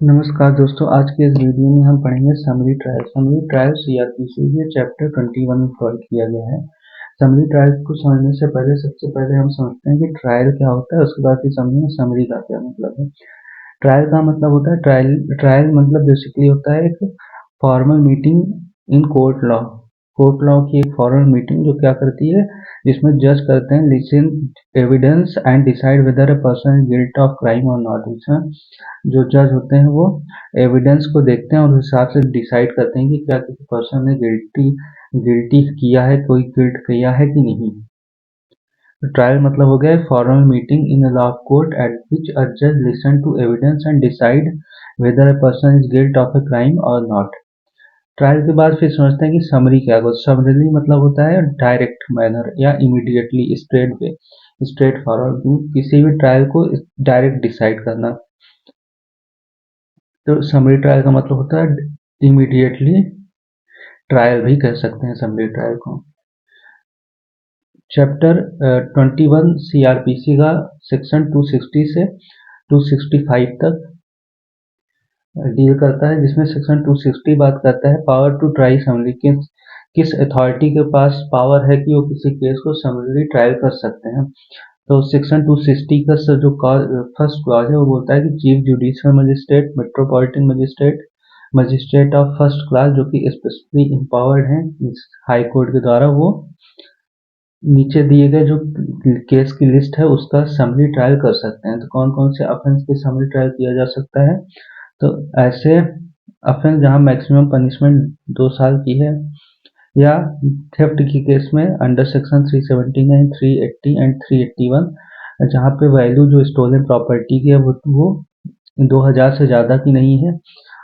नमस्कार दोस्तों, आज के इस वीडियो में हम पढ़ेंगे summary trial. Summary trial CrPC के चैप्टर 21 में कवर किया गया है। समरी ट्रायल को समझने से पहले सबसे पहले हम समझते हैं कि ट्रायल क्या होता है, उसके बाद फिर समझेंगे समरी का क्या मतलब है। ट्रायल का मतलब होता है ट्रायल मतलब बेसिकली होता है एक formal meeting in court law की एक फॉर्मल मीटिंग जो क्या करती है, जिसमें जज करते हैं listen evidence and decide whether a person is guilt of crime और नॉट। इसमें जो जज होते हैं वो एविडेंस को देखते हैं और उस हिसाब से डिसाइड करते हैं कि क्या किसी पर्सन ने गिल्टी किया है, कोई गिल्ट किया है कि नहीं। ट्रायल मतलब हो गया formal meeting in a law court at which a जज listen to evidence and decide whether a person is guilt of a crime और नॉट। ट्रायल के बाद फिर समझते हैं कि समरी क्या होता है। समरी मतलब होता है डायरेक्ट मैनर या immediately, straight way, straight forward, किसी भी ट्रायल को डायरेक्ट डिसाइड करना। तो समरी ट्रायल का मतलब होता है इमीडिएटली ट्रायल भी कह सकते हैं समरी ट्रायल को। चैप्टर 21 सीआरपीसी का सेक्शन 260 से 265 तक डील करता है, जिसमें सेक्शन 260 बात करता है पावर टू ट्राई समरी, किस अथॉरिटी के पास पावर है कि वो किसी केस को समरी ट्रायल कर सकते हैं। तो सेक्शन 260 का जो फर्स्ट क्लॉज है वो बोलता है कि chief judicial magistrate, metropolitan magistrate of first class जो कि स्पेशली एम्पावर्ड हैं हाई कोर्ट के द्वारा, वो नीचे दिए गए जो केस की लिस्ट है उसका समरी ट्रायल कर सकते हैं। तो कौन कौन से ऑफेंस की समरी ट्रायल किया जा सकता है, तो ऐसे ऑफेंस जहां मैक्सिमम पनिशमेंट 2 साल की है, या थेफ्ट की केस में अंडर सेक्शन 379, 380 एंड 381, जहाँ पे वैल्यू जो स्टोलन प्रॉपर्टी की है वो 2000 से ज़्यादा की नहीं है,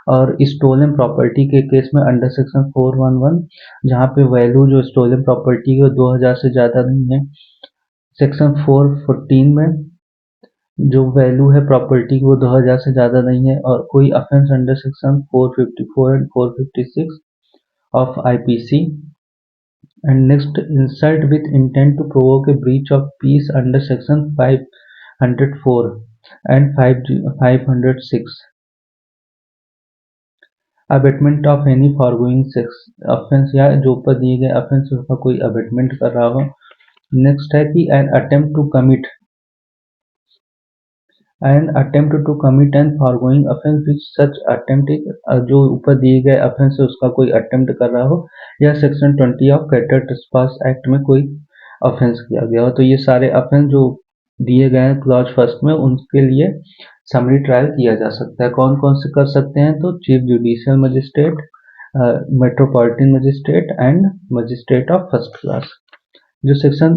और स्टोलन प्रॉपर्टी के केस में अंडर सेक्शन 411, जहाँ पे वैल्यू जो स्टोलन प्रॉपर्टी की है 2000 से ज़्यादा नहीं है। सेक्शन 414 में जो वैल्यू है प्रॉपर्टी की वो 2000 से ज़्यादा नहीं है, और कोई offence under section 454 and 456 of IPC. And next, insult with intent to provoke a breach of peace under section 504 and 506. Abetment of any foregoing sex offence, या जो ऊपर दिए गए ऑफेंस उसका कोई अबेटमेंट कर रहा हो। नेक्स्ट है कि an attempt to commit an foregoing offence which such attempt, जो ऊपर दिए गए ऑफेंस है उसका कोई अटेम्प्ट कर रहा हो, या section 20 of Cattle Trespass Act में कोई ऑफेंस किया गया हो। तो ये सारे ऑफेंस जो दिए गए हैं क्लॉज फर्स्ट में, उनके लिए समरी ट्रायल किया जा सकता है। कौन कौन से कर सकते हैं, तो chief judicial magistrate, metropolitan magistrate and magistrate of first class. जो सेक्शन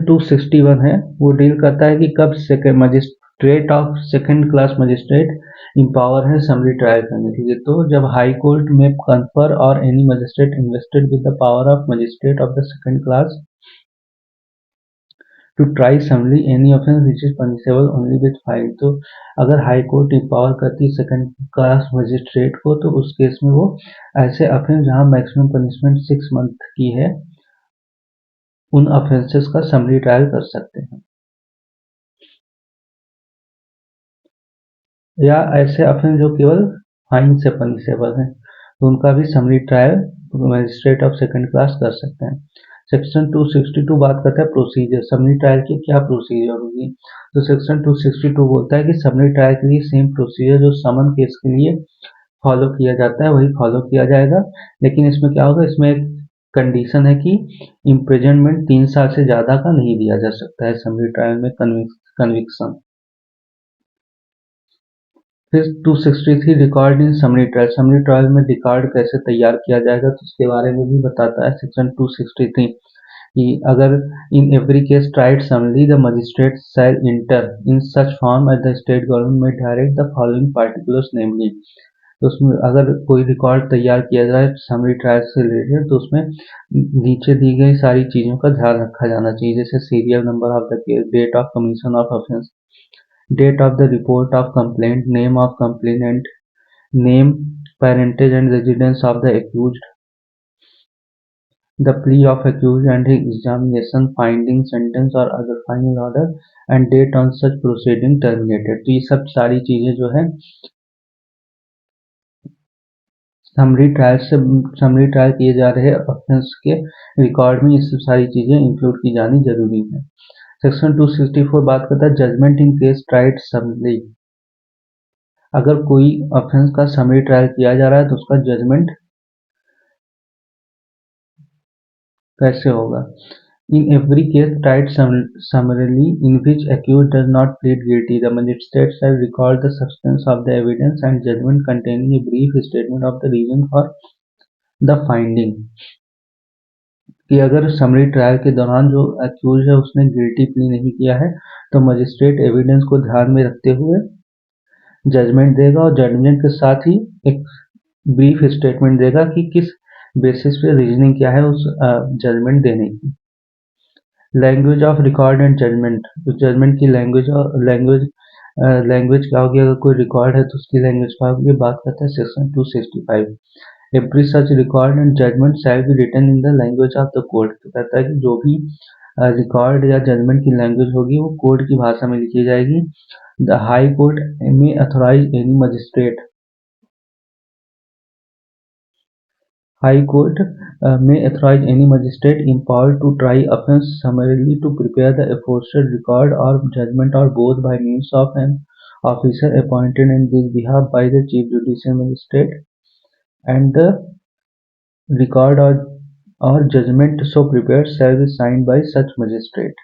261 है वो डील करता है कि कब magistrate of second class magistrate empower है समरी ट्रायल करने के लिए। तो जब हाई कोर्ट में कन्फर और any magistrate invested with the power of magistrate of the second class to try summary any offence which is punishable only with fine. तो अगर हाई कोर्ट इम्पावर करती है सेकंड क्लास मजिस्ट्रेट को, तो उस case में वो ऐसे ऑफेंस जहां मैक्सिमम पनिशमेंट 6 मंथ की है, उन ऑफेंसेस का समरी ट्रायल कर सकते हैं। या ऐसे ऑफेंस जो केवल फाइन से पनिशेबल हैं, तो उनका भी summary trial magistrate of second class कर सकते हैं। सेक्शन 262 बात करता है प्रोसीजर, समरी ट्रायल की क्या प्रोसीजर होगी। तो सेक्शन 262 बोलता है कि समरी ट्रायल के लिए सेम प्रोसीजर जो समन केस के लिए फॉलो किया जाता है वही फॉलो किया जाएगा, लेकिन इसमें क्या होगा, इसमें एक कंडीशन है कि इम्प्रिजनमेंट 3 साल से ज़्यादा का नहीं दिया जा सकता है समरी ट्रायल में कन्विक्शन। फिर 263 रिकॉर्ड इन समरी ट्रायल में रिकॉर्ड कैसे तैयार किया जाएगा, तो उसके बारे में भी बताता है सेक्शन 263 कि अगर in every case tried summary the magistrate shall enter in such form at the state government may direct the following particulars namely. तो उसमें अगर कोई रिकॉर्ड तैयार किया जाए समरी ट्रायल से रिलेटेड, तो उसमें नीचे दी गई सारी चीज़ों का ध्यान रखा जाना चाहिए, जैसे serial number of the case, date of commission of offence, date of the report of complaint, name of complainant, name, parentage and residence of the accused, the plea of accused and his examination, finding, sentence or other final order and date on such proceeding terminated। तो ये सब सारी चीजें जो है summary trial किए जा रहे ऑफेंस के रिकॉर्ड में, ये सब सारी चीजें इंक्लूड की जानी जरूरी है। सेक्शन 264 बात करता है judgment in case tried summary. अगर कोई ऑफेंस का समरी ट्रायल किया जा रहा है तो उसका जजमेंट कैसे होगा। In every case tried summarily in which accused does not plead guilty, the magistrate shall record the substance of the evidence and judgment containing a brief statement of the reason for the finding। कि अगर summary trial के दौरान जो accused है उसने guilty plea नहीं किया है तो मजिस्ट्रेट एविडेंस को ध्यान में रखते हुए जजमेंट देगा और जजमेंट के साथ ही एक ब्रीफ स्टेटमेंट देगा कि किस बेसिस पे रीजनिंग क्या है उस जजमेंट देने की। Language of record and judgment, तो जजमेंट की लैंग्वेज क्या होगी, अगर कोई रिकॉर्ड है तो उसकी लैंग्वेज क्या होगी, बात करता है section 265। Every such record and judgment shall be written in the language of the court. तो कहता है कि जो भी रिकॉर्ड या जजमेंट की लैंग्वेज होगी वो कोर्ट की भाषा में लिखी जाएगी। The high court may authorise any magistrate, High Court may authorize any magistrate empowered to try offence summarily to prepare the aforesaid record or judgment or both by means of an officer appointed in this behalf by the Chief Judicial Magistrate, and the record or judgment so prepared shall be signed by such magistrate।